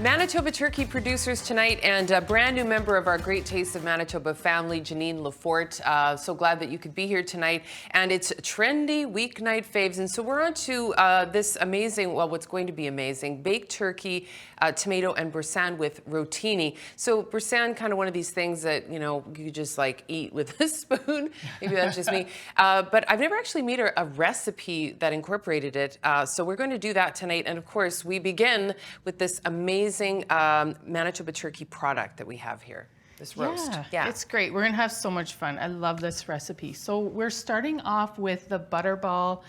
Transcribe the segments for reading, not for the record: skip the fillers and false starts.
Manitoba turkey producers tonight, and a brand new member of our Great Taste of Manitoba family, Janine Lafort. So glad that you could be here tonight. And it's trendy weeknight faves. And so we're on to this amazing, well, what's going to be amazing, baked turkey, tomato, and boursin with rotini. So boursin, kind of one of these things that, you know, you just like eat with a spoon. Maybe that's just me. But I've never actually made a recipe that incorporated it. So we're going to do that tonight. And of course, we begin with this amazing Manitoba turkey product that we have here, this roast. Yeah, it's great. We're gonna have so much fun. I love this recipe. So we're starting off with the butterball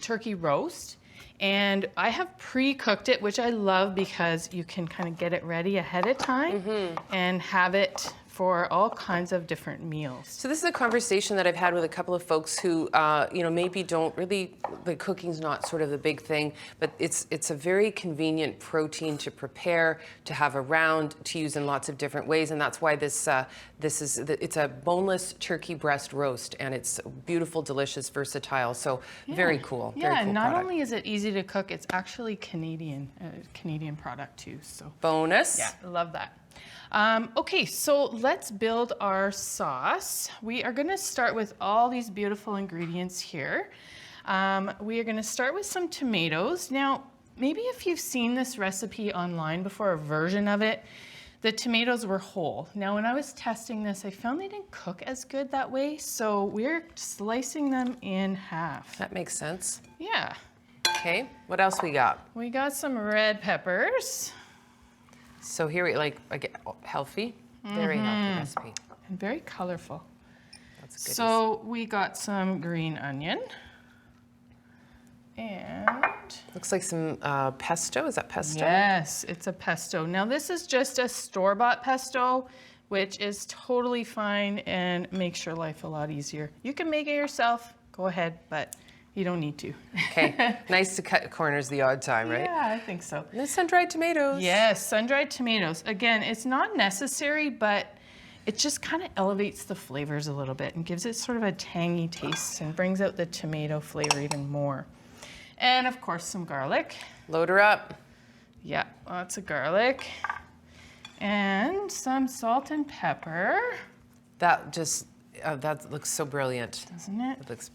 turkey roast. And I have pre-cooked it, which I love because you can kind of get it ready ahead of time and have it for all kinds of different meals. So this is a conversation that I've had with a couple of folks who, you know, maybe don't really, the cooking's not sort of the big thing, but it's a very convenient protein to prepare, to have around, to use in lots of different ways, and that's why it's a boneless turkey breast roast, and it's beautiful, delicious, versatile. So very cool. Yeah, very cool and not product. only is it easy to cook, it's actually Canadian product too. So bonus. Yeah, I love that. Okay, so let's build our sauce. We are going to start with all these beautiful ingredients here. We are going to start with some tomatoes. Now, maybe if you've seen this recipe online before, a version of it, the tomatoes were whole. Now, when I was testing this, I found they didn't cook as good that way, so we're slicing them in half. That makes sense. Yeah. Okay, what else we got? We got some red peppers. So here we healthy, very healthy recipe. And very colorful. That's good. So we got some green onion. And looks like some pesto. Is that pesto? yes, it's a pesto. Now this is just a store-bought pesto, which is totally fine and makes your life a lot easier. You can make it yourself, go ahead, but you don't need to. Okay, nice to cut corners the odd time, right? Yeah, I think so. And then sun-dried tomatoes. Yes, sun-dried tomatoes. Again, it's not necessary, but it just kind of elevates the flavors a little bit and gives it sort of a tangy taste and brings out the tomato flavor even more. And of course, some garlic. Load her up. Yeah, lots of garlic. And some salt and pepper. That just, that looks so brilliant. Doesn't it? It looks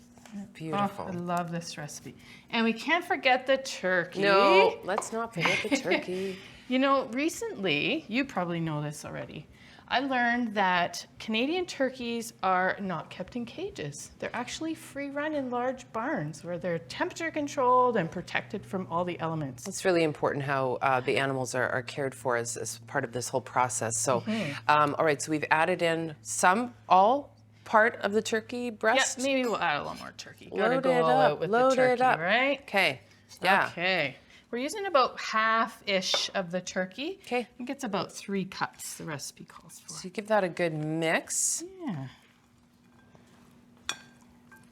beautiful. Oh, I love this recipe. And we can't forget the turkey. No, let's not forget the turkey. You know, recently, you probably know this already, I learned that Canadian turkeys are not kept in cages. They're actually free run in large barns where they're temperature controlled and protected from all the elements. It's really important how the animals are cared for as part of this whole process. So, all right, so we've added in all part of the turkey breast? Yeah, maybe we'll add a little more turkey. Load Gotta go all out with the turkey, it up. right? Okay. Yeah. Okay. We're using about half-ish of the turkey. Okay. I think it's about 3 cups, the recipe calls for. So you give that a good mix. Yeah.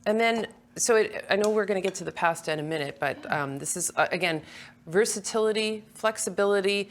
And then, so I know we're going to get to the pasta in a minute, but this is, again, versatility, flexibility.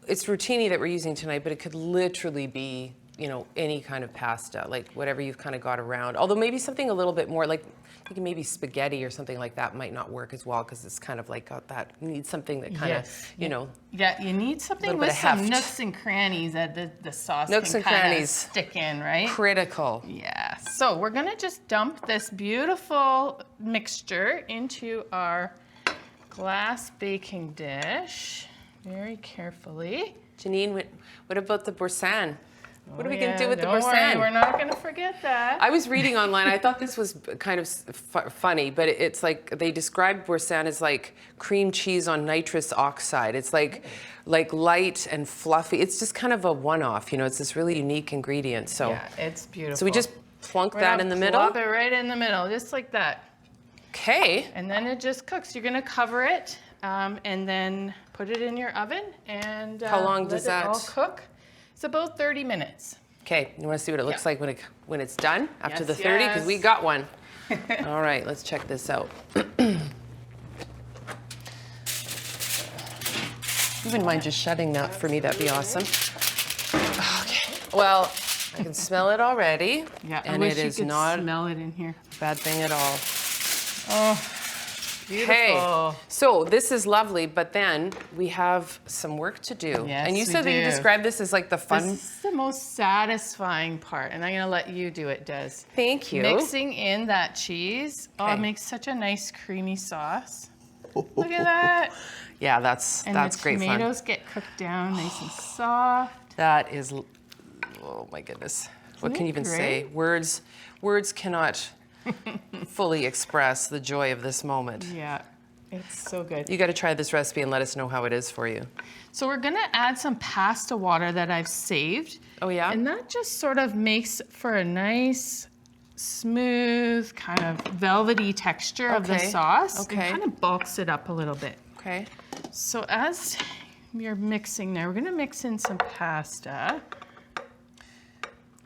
It's rotini that we're using tonight, but it could literally be, you know, any kind of pasta, like whatever you've kind of got around. Although maybe something a little bit more, like thinking maybe spaghetti or something like that might not work as well, because it's kind of like got that, needs something that kind of, you know. Yeah, you need something with some nooks and crannies that the sauce can kind of stick in, right? Critical. Yeah, so we're gonna just dump this beautiful mixture into our glass baking dish very carefully. Janine, what about the boursin? What are we going to do with the Don't boursin? worry, we're not going to forget that. I was reading online. I thought this was kind of funny, but it's like they described boursin as like cream cheese on nitrous oxide. It's like light and fluffy. It's just kind of a one-off. You know, it's this really unique ingredient. So yeah, it's beautiful. So we just plunk that in the middle. Plop it right in the middle, just like that. Okay. And then it just cooks. You're going to cover it and then put it in your oven and how long does that all cook? It's about 30 minutes. Okay, you want to see what it looks like when it's done after the 30? Yes. Because we got one. All right, let's check this out. You wouldn't mind just shutting that for me? That'd be awesome. Okay. Well, I can smell it already. Yeah, and I wish it is you could not smell it in here. a bad thing at all. Oh, Beautiful. So this is lovely, but then we have some work to do. Yes, and you we said that you do. described this as like the fun. This is the most satisfying part, and I'm gonna let you do it, Des. Thank you. Mixing in that cheese. Oh, it Okay. makes such a nice creamy sauce. Look at that. Yeah, that's And great the fun. tomatoes get cooked down nice and soft. That is, oh my goodness. What can you even say? Words cannot fully express the joy of this moment. Yeah, it's so good. You got to try this recipe and let us know how it is for you. So we're gonna add some pasta water that I've saved. Oh yeah? And that just sort of makes for a nice, smooth, kind of velvety texture of the Okay, sauce. okay. It kind of bulks it up a little bit. Okay. So as you're mixing there, we're gonna mix in some pasta.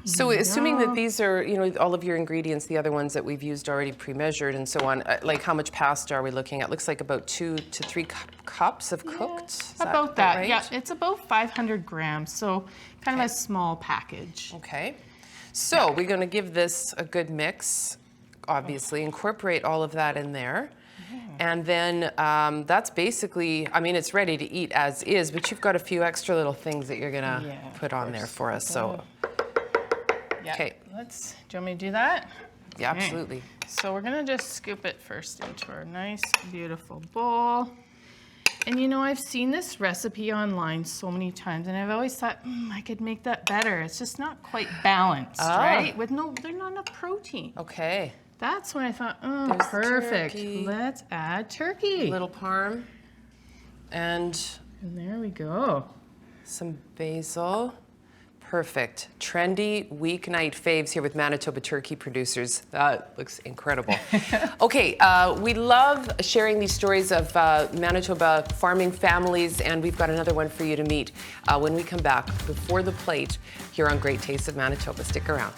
So assuming that these are, you know, all of your ingredients, the other ones that we've used already pre-measured and so on, like how much pasta are we looking at? Looks like about 2 to 3 cups of cooked. Is About that, right? yeah. It's about 500 grams, so kind of a small package. Okay. So we're going to give this a good mix, obviously, incorporate all of that in there. And then that's basically, I mean, it's ready to eat as is, but you've got a few extra little things that you're going to put on there for us. So, Yeah. okay. Do you want me to do that? Yeah, Okay. absolutely. So we're gonna just scoop it first into our nice, beautiful bowl. And you know, I've seen this recipe online so many times, and I've always thought, I could make that better. It's just not quite balanced, right? With there's not enough protein. Okay. That's when I thought, oh, There's the perfect. turkey. Let's add turkey. Little parm and And there we go. some basil. Perfect. Trendy weeknight faves here with Manitoba turkey producers. That looks incredible. Okay, we love sharing these stories of Manitoba farming families, and we've got another one for you to meet when we come back before the plate here on Great Taste of Manitoba. Stick around.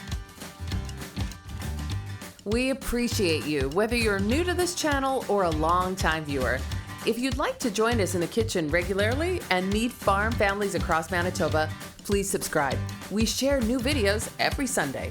We appreciate you, whether you're new to this channel or a long-time viewer. If you'd like to join us in the kitchen regularly and meet farm families across Manitoba, please subscribe. We share new videos every Sunday.